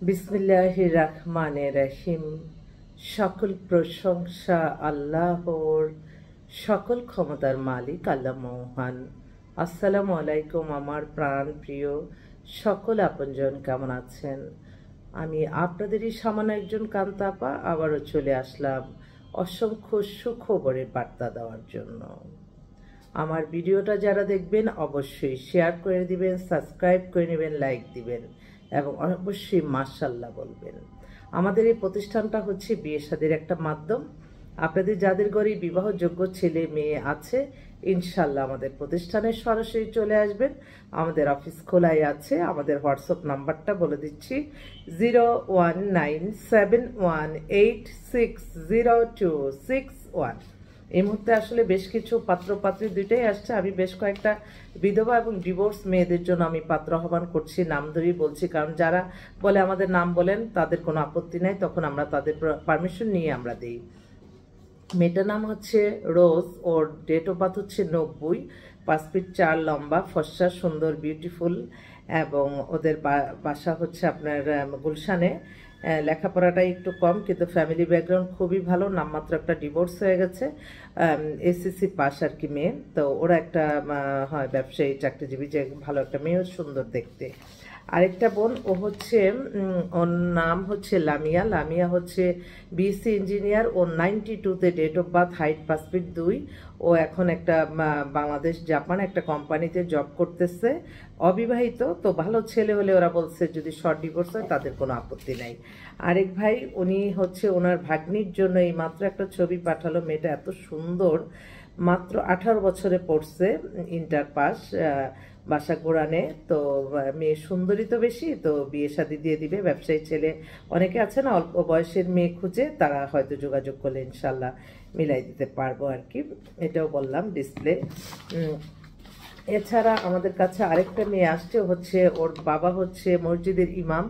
বিসমিল্লাহির রহমানির রহিম। সকল প্রশংসা আল্লাহর, সকল ক্ষমতার মালিক আল্লাহ মহান। আসসালামু আলাইকুম আমার প্রাণ প্রিয় সকল আপনজন, কেমন আছেন? আমি আপনাদেরই সামান্য একজন কান্তাপা আবারও চলে আসলাম অসংখ্য সুখবরের বার্তা দেওয়ার জন্য। আমার ভিডিওটা যারা দেখবেন অবশ্যই শেয়ার করে দিবেন, সাবস্ক্রাইব করে নেবেন, লাইক দিবেন এবং অবশ্যই মাশাআল্লাহ বলবেন। আমাদের এই প্রতিষ্ঠানটা হচ্ছে বিয়ে শাদীর একটা মাধ্যম। আপনাদের যাদের ঘরে বিবাহযোগ্য ছেলে মেয়ে আছে, ইনশাল্লাহ আমাদের প্রতিষ্ঠানে সরাসরি চলে আসবেন। আমাদের অফিস খোলাই আছে। আমাদের হোয়াটসঅ্যাপ নাম্বারটা বলে দিচ্ছি, 019718600261। এই মুহূর্তে আসলে বেশ কিছু পাত্রপাত্রী দুইটাই আসছে। আমি বেশ কয়েকটা বিধবা এবং ডিভোর্স মেয়েদের জন্য আমি পাত্র আহ্বান করছি, নাম ধরেই বলছি, কারণ যারা বলে আমাদের নাম বলেন তাদের কোনো আপত্তি নাই, তখন আমরা তাদের পারমিশন নিয়ে আমরা দিই। মেয়েটার নাম হচ্ছে রোজ, ওর ডেট অফ বার্থ হচ্ছে 90, 5 ফিট 4 লম্বা, ফর্সা, সুন্দর, বিউটিফুল, এবং ওদের বাসা হচ্ছে আপনার গুলশানে। লেখাপড়াটা একটু কম, কিন্তু ফ্যামিলি ব্যাকগ্রাউন্ড খুবই ভালো। নামমাত্র একটা ডিভোর্স হয়ে গেছে, এসএসসি পাস আর কি মেয়ে। তো ওরা একটা হয় ব্যবসায়ী, চাকরিজীবী, যে ভালো একটা মেয়ে, সুন্দর দেখতে। আরেকটা বোন, ও হচ্ছে ওর নাম হচ্ছে লামিয়া। লামিয়া হচ্ছে বিএসসি ইঞ্জিনিয়ার। ও 92-তে date of birth, height 5 feet 2। ও এখন একটা বাংলাদেশ জাপান একটা কোম্পানিতে জব করতেছে, অবিবাহিত। তো ভালো ছেলে হলে ওরা বলছে যদি শর্ট ডিভোর্স হয় তাদের কোনো আপত্তি নাই। আরেক ভাই, উনি হচ্ছে ওনার ভাগ্নির জন্য এই মাত্র একটা ছবি পাঠালো। মেয়েটা এত সুন্দর, মাত্র 18 বছরে পড়ছে, ইন্টার পাস, বাসা গোড়ানে। তো মেয়ে সুন্দরী তো বেশি, তো বিয়ে শাদী দিয়ে দিবে। ব্যবসায়ী ছেলে অনেকে আছে না, অল্প বয়সের মেয়ে খুঁজে, তারা হয়তো যোগাযোগ করলে ইনশাল্লাহ মিলাই দিতে পারবো আর কি। এটাও বললাম ডিসপ্লে। এছাড়া আমাদের কাছে আরেকটা মেয়ে আসছে, হচ্ছে ওর বাবা হচ্ছে মসজিদের ইমাম।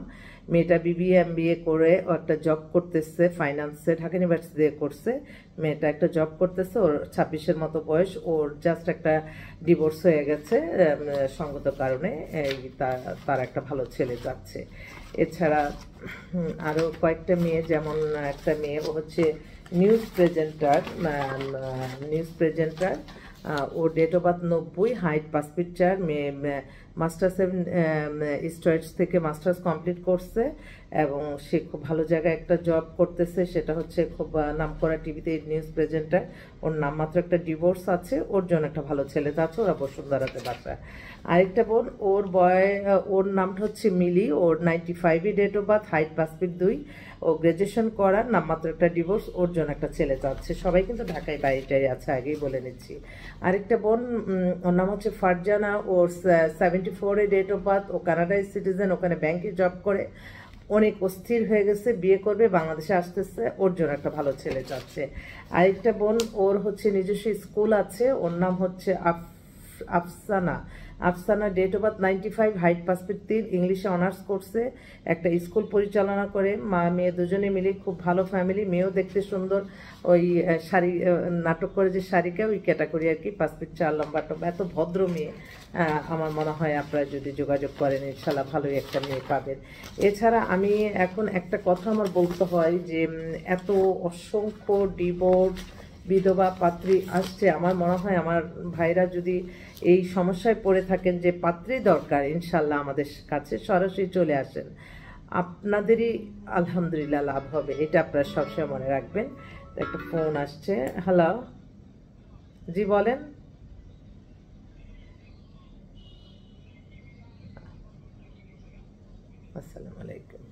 মেয়েটা বিবিএ এমবিএ করে ও একটা জব করতেছে ফাইন্যান্সে, ঢাকা ইউনিভার্সিটি করছে। মেয়েটা একটা জব করতেছে, ওর 26-এর মতো বয়স। ওর জাস্ট একটা ডিভোর্স হয়ে গেছে সঙ্গত কারণে। এই তার একটা ভালো ছেলে যাচ্ছে। এছাড়া আরও কয়েকটা মেয়ে, যেমন একটা মেয়ে, ও হচ্ছে নিউজ প্রেজেন্টার। ওর date of birth 90, height 5 feet 4, মেয়ে মাস্টার্স স্টুডেন্টস থেকে মাস্টার্স কমপ্লিট করছে এবং সে খুব ভালো জায়গায় একটা জব করতেছে। সেটা হচ্ছে খুব নামকরা টিভিতে নিউজ প্রেজেন্টার। ওর নামমাত্র একটা ডিভোর্স আছে, ওর জন্য একটা ভালো ছেলে আছে, ওরা বসুন্ধরাতে বাসা। আরেকটা বোন, ওর নামটা হচ্ছে মিলি। ওর 95-ই date of birth, height 5 feet 2। ও গ্রাজুয়েশন করার, নামমাত্র একটা ডিভোর্স, ওর জন্য একটা ছেলে যাচ্ছে। সবাই কিন্তু ঢাকায় বাড়িটাই আছে, আগেই বলে নিচ্ছি। আরেকটা বোন, ওর নাম হচ্ছে ফারজানা। ওর 74-এ ডেট অফ বার্থ। ও কানাডায় সিটিজেন, ওখানে ব্যাংকে জব করে। অনেক অস্থির হয়ে গেছে, বিয়ে করবে, বাংলাদেশে আসতেছে, ওর জন্য একটা ভালো ছেলে যাচ্ছে। আরেকটা বোন, ওর হচ্ছে নিজস্ব স্কুল আছে, ওর নাম হচ্ছে Afsana. Date of birth 95, height 5 feet 3, ইংলিশে অনার্স করছে, একটা স্কুল পরিচালনা করে। মা মেয়ে দুজনে মিলে খুব ভালো ফ্যামিলি। মেয়েও দেখতে সুন্দর, ওই শাড়ি নাটক করে যে শাড়িকে, ওই ক্যাটাগরি আর কি, 5 ফিট 4 লম্বা, এত ভদ্র মেয়ে। আমার মনে হয় আপনারা যদি যোগাযোগ করেন ইনশাল্লাহ ভালোই একটা মেয়ে পাবেন। এছাড়া আমি এখন একটা কথা আমার বলতে হয় যে এত অসংখ্য ডিভোর্স বিধবা পাত্রী আসছে। আমার মনে হয় আমার ভাইরা যদি এই সমস্যায় পড়ে থাকেন যে পাত্রী দরকার, ইনশাল্লাহ আমাদের কাছে সরাসরি চলে আসেন, আপনাদেরই আলহামদুলিল্লাহ লাভ হবে। এটা আপনারা সবসময় মনে রাখবেন। একটা ফোন আসছে। হ্যালো, জি বলেন। আসসালামু আলাইকুম।